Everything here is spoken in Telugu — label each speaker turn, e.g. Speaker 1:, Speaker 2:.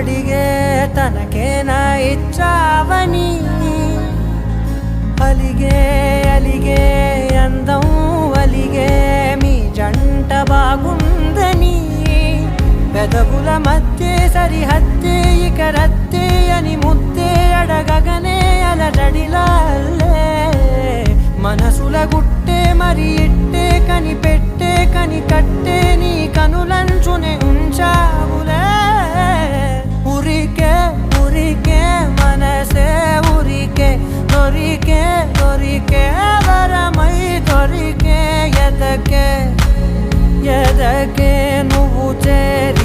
Speaker 1: అడిగే తనకేనా ఇచ్చావని అలిగే అలిగే అందం అలిగే మీ జంట బాగుందని పెదవుల మధ్య సరిహద్దే ఇక రద్దే అని ముద్దే అడగగనే అలజడిలాల్లే మనసుల గుట్టే మరి ఇట్టే కనిపెట్టే కని కట్టే నీ కనులంచునే ఉంచావులే ఉరికే ఉరికే మనసే ఉరికే దొరికే దొరికే వరమై దొరికే ఎదకే ఎదకే నువ్వు చేరి